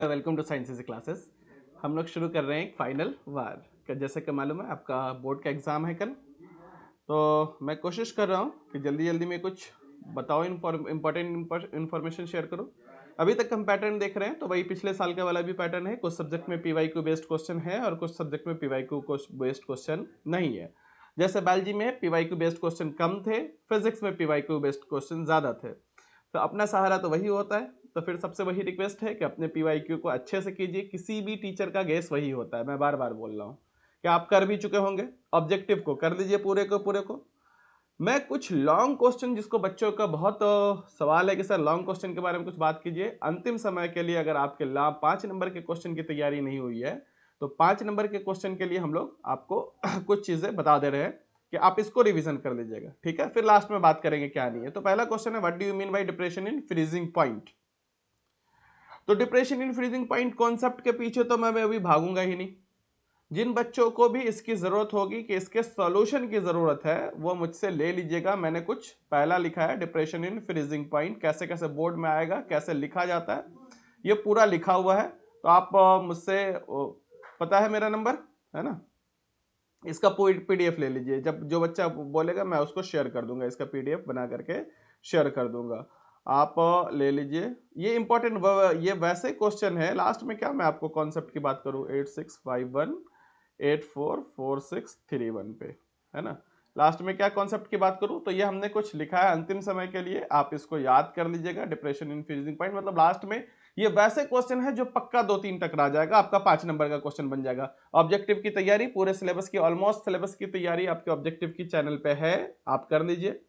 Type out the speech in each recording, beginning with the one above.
Welcome to science classes. हम लोग शुरू कर रहे हैं एक फाइनल वार। जैसे कि मालूम है आपका बोर्ड का एग्ज़ाम है कल, तो मैं कोशिश कर रहा हूँ कि जल्दी जल्दी में कुछ बताओ, इम्पोर्टेंट इन्फॉर्मेशन शेयर करूँ। अभी तक हम पैटर्न देख रहे हैं, तो वही पिछले साल का वाला भी पैटर्न है। कुछ सब्जेक्ट में PYQ बेस्ड क्वेश्चन है और कुछ सब्जेक्ट में PYQ बेस्ड क्वेश्चन नहीं है। जैसे बायोलॉजी में PYQ बेस्ड क्वेश्चन कम थे, फिजिक्स में PYQ बेस्ड क्वेश्चन ज़्यादा थे। तो अपना सहारा तो वही होता है। तो फिर सबसे वही रिक्वेस्ट है कि अपने PYQ को अच्छे से कीजिए। किसी भी टीचर का गेस वही होता है, मैं बार बार बोल रहा हूँ कि आप कर भी चुके होंगे। ऑब्जेक्टिव को कर लीजिए पूरे को। मैं कुछ लॉन्ग क्वेश्चन, जिसको बच्चों का बहुत सवाल है कि सर लॉन्ग क्वेश्चन के बारे में कुछ बात कीजिए। अंतिम समय के लिए अगर आपके 5 नंबर के क्वेश्चन की तैयारी नहीं हुई है, तो 5 नंबर के क्वेश्चन के लिए हम लोग आपको कुछ चीजें बता दे रहे हैं कि आप इसको रिवीजन कर लीजिएगा, ठीक है। फिर लास्ट में बात करेंगे क्या नहीं है। तो पहला क्वेश्चन है, what do you mean by depression in freezing point. तो depression in freezing point concept के पीछे तो मैं अभी भागूंगा ही नहीं। जिन बच्चों को भी इसकी जरूरत होगी कि इसके सॉल्यूशन की जरूरत है, वो मुझसे ले लीजिएगा। मैंने कुछ पहला लिखा है, डिप्रेशन इन फ्रीजिंग पॉइंट कैसे कैसे बोर्ड में आएगा, कैसे लिखा जाता है, ये पूरा लिखा हुआ है। तो आप मुझसे पता है मेरा नंबर, है ना। इसका PDF ले लीजिए। जब जो बच्चा बोलेगा मैं उसको शेयर कर दूंगा, इसका PDF बना करके शेयर कर दूंगा। आप ले लीजिए। ये इंपॉर्टेंट, ये वैसे क्वेश्चन है। लास्ट में क्या मैं आपको कॉन्सेप्ट की बात करूं, 8651844631 पे, है ना। लास्ट में क्या कॉन्सेप्ट की बात करूं, तो ये हमने कुछ लिखा है अंतिम समय के लिए, आप इसको याद कर लीजिएगा। डिप्रेशन इन फ्रीजिंग पॉइंट मतलब लास्ट में ये वैसे क्वेश्चन है जो पक्का 2-3 टकरा जाएगा, आपका 5 नंबर का क्वेश्चन बन जाएगा। ऑब्जेक्टिव की तैयारी, पूरे सिलेबस की, ऑलमोस्ट सिलेबस की तैयारी आपके ऑब्जेक्टिव की चैनल पे है, आप कर लीजिए।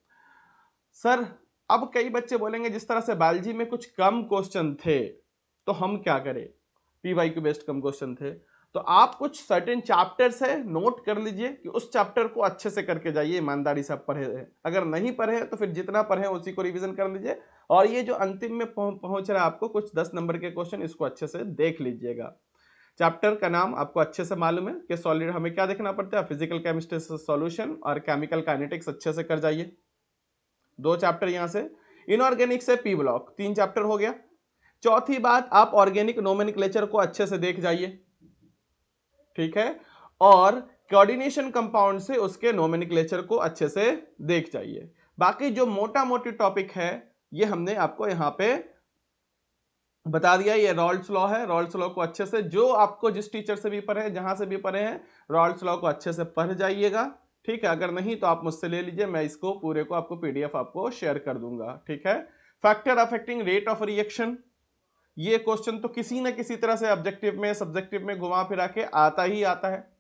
सर अब कई बच्चे बोलेंगे जिस तरह से बायोलॉजी में कुछ कम क्वेश्चन थे तो हम क्या करें, PYQ बेस्ड कम क्वेश्चन थे। तो आप कुछ सर्टेन चैप्टर्स है नोट कर लीजिए कि उस चैप्टर को अच्छे से करके जाइए, ईमानदारी से आप पढ़े हैं। अगर नहीं पढ़े तो फिर जितना पढ़े उसी को रिवीजन कर लीजिए। और ये जो अंतिम में पहुंच रहा है आपको कुछ 10 नंबर के क्वेश्चन, इसको अच्छे से देख लीजिएगा। चैप्टर का नाम आपको अच्छे से मालूम है कि सॉलिड हमें क्या देखना पड़ता है, फिजिकल केमिस्ट्री सॉल्यूशन और केमिकल काइनेटिक्स अच्छे से कर जाइए। 2 चैप्टर यहां से। इनऑर्गेनिक से P ब्लॉक 3 चैप्टर हो गया। चौथी बात, आप ऑर्गेनिक नोमेनक्लेचर को अच्छे से देख जाइए, ठीक है। और कोऑर्डिनेशन कंपाउंड से उसके नोमेनक्लेचर को अच्छे से देख जाइए। बाकी जो मोटा मोटी टॉपिक है ये हमने आपको यहां पे बता दिया। ये रॉल्स लॉ है, रॉल्स लॉ को अच्छे से, जो आपको जिस टीचर से भी पढ़े, जहां से भी पढ़े हैं, रॉल्स लॉ को अच्छे से पढ़ जाइएगा, ठीक है। अगर नहीं तो आप मुझसे ले लीजिए, मैं इसको पूरे को आपको PDF आपको शेयर कर दूंगा, ठीक है। Factor affecting rate of reaction, ये क्वेश्चन तो किसी ना किसी तरह से ऑब्जेक्टिव में सब्जेक्टिव में घुमा फिरा के आता ही आता है,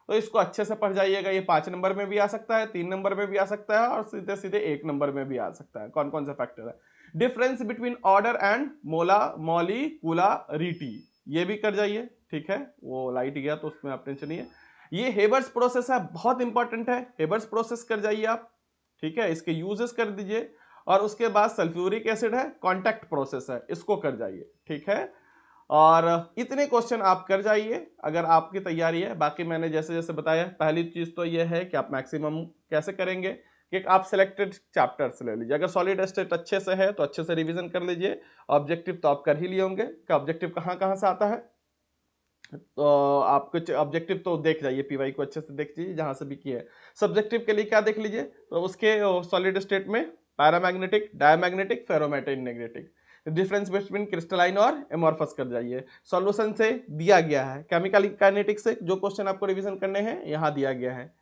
तो इसको अच्छे से पढ़ जाइएगा। ये 5 नंबर में भी आ सकता है, 3 नंबर में भी आ सकता है और सीधे सीधे 1 नंबर में भी आ सकता है। कौन कौन सा फैक्टर है, difference between order and molecularity, ये भी कर जाइए, ठीक है। वो लाइट गया तो उसमें आप टेंशन नहीं है। ये हेबर्स प्रोसेस है, बहुत इंपॉर्टेंट है, हेबर्स प्रोसेस कर जाइए आप, ठीक है। इसके यूजेस कर दीजिए। और उसके बाद सल्फ्यूरिक एसिड है, कॉन्टैक्ट प्रोसेस है, इसको कर जाइए, ठीक है। और इतने क्वेश्चन आप कर जाइए अगर आपकी तैयारी है। बाकी मैंने जैसे जैसे बताया, पहली चीज तो यह है कि आप मैक्सिमम कैसे करेंगे कि आप सिलेक्टेड चैप्टर्स ले लीजिए। अगर सॉलिड स्टेट अच्छे से है तो अच्छे से रिवीजन कर लीजिए। ऑब्जेक्टिव तो आप कर ही लिए होंगे कि ऑब्जेक्टिव कहाँ कहाँ से आता है, तो आप कुछ ऑब्जेक्टिव तो देख जाइए, PY को अच्छे से देख लीजिए जहां से भी किए है। सब्जेक्टिव के लिए क्या देख लीजिए, तो उसके सॉलिड स्टेट में paramagnetic, diamagnetic, ferromagnetic, difference between crystalline और एमॉर्फस कर जाइए। सॉल्यूशन से दिया गया है, केमिकल काइनेटिक्स से जो क्वेश्चन आपको रिवीजन करने हैं यहां दिया गया है।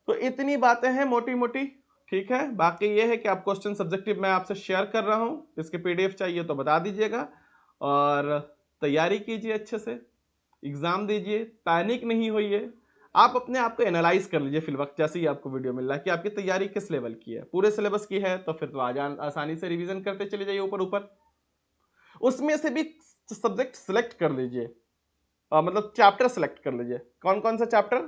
तो इतनी बातें हैं मोटी मोटी, ठीक है। बाकी ये है कि आप क्वेश्चन सब्जेक्टिव मैं आपसे शेयर कर रहा हूं, इसके PDF चाहिए तो बता दीजिएगा। और तैयारी कीजिए अच्छे से, एग्जाम दीजिए, पैनिक नहीं होइए। आप अपने आप को एनालाइज कर लीजिए फिल वक्त, जैसे ही आपको वीडियो मिल रहा है कि आपकी तैयारी किस लेवल की है। पूरे सिलेबस की है तो फिर तो आसानी से रिवीजन करते चले जाइए ऊपर ऊपर। उसमें से भी सब्जेक्ट सिलेक्ट कर लीजिए, मतलब चैप्टर सिलेक्ट कर लीजिए, कौन कौन सा चैप्टर,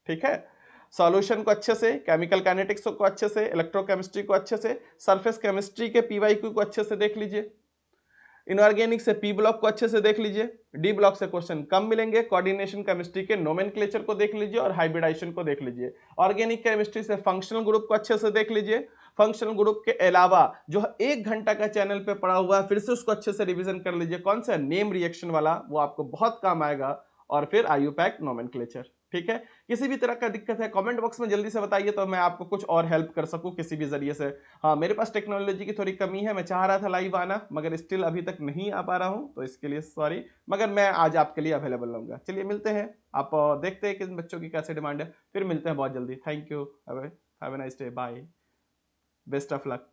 ठीक है। सॉल्यूशन को अच्छे से, केमिकल काइनेटिक्स को अच्छे से, इलेक्ट्रोकेमिस्ट्री को अच्छे से, सरफेस केमिस्ट्री के PYQ को अच्छे से देख लीजिए। इनऑर्गेनिक से पी ब्लॉक को अच्छे से देख लीजिए, डी ब्लॉक से क्वेश्चन कम मिलेंगे, कोऑर्डिनेशन केमिस्ट्री के नोमेनक्लेचर को देख लीजिए और हाइब्रिडाइजेशन को देख लीजिए। ऑर्गेनिक केमिस्ट्री से फंक्शनल ग्रुप को अच्छे से देख लीजिए, फंक्शनल ग्रुप के अलावा जो 1 घंटा का चैनल पे पड़ा हुआ है फिर से उसको अच्छे से रिवीजन कर लीजिए, कौन सा नेम रिएक्शन वाला, वो आपको बहुत काम आएगा। और फिर आईयूपैक नोमेनक्लेचर। ठीक है, किसी भी तरह का दिक्कत है कमेंट बॉक्स में जल्दी से बताइए तो मैं आपको कुछ और हेल्प कर सकूं किसी भी जरिए से। हाँ, मेरे पास टेक्नोलॉजी की थोड़ी कमी है, मैं चाह रहा था लाइव आना मगर स्टिल अभी तक नहीं आ पा रहा हूं, तो इसके लिए सॉरी, मगर मैं आज आपके लिए अवेलेबल रहूंगा। चलिए मिलते हैं, आप देखते हैं कि बच्चों की कैसे डिमांड है, फिर मिलते हैं बहुत जल्दी। Thank you, have a nice day, bye, best of luck.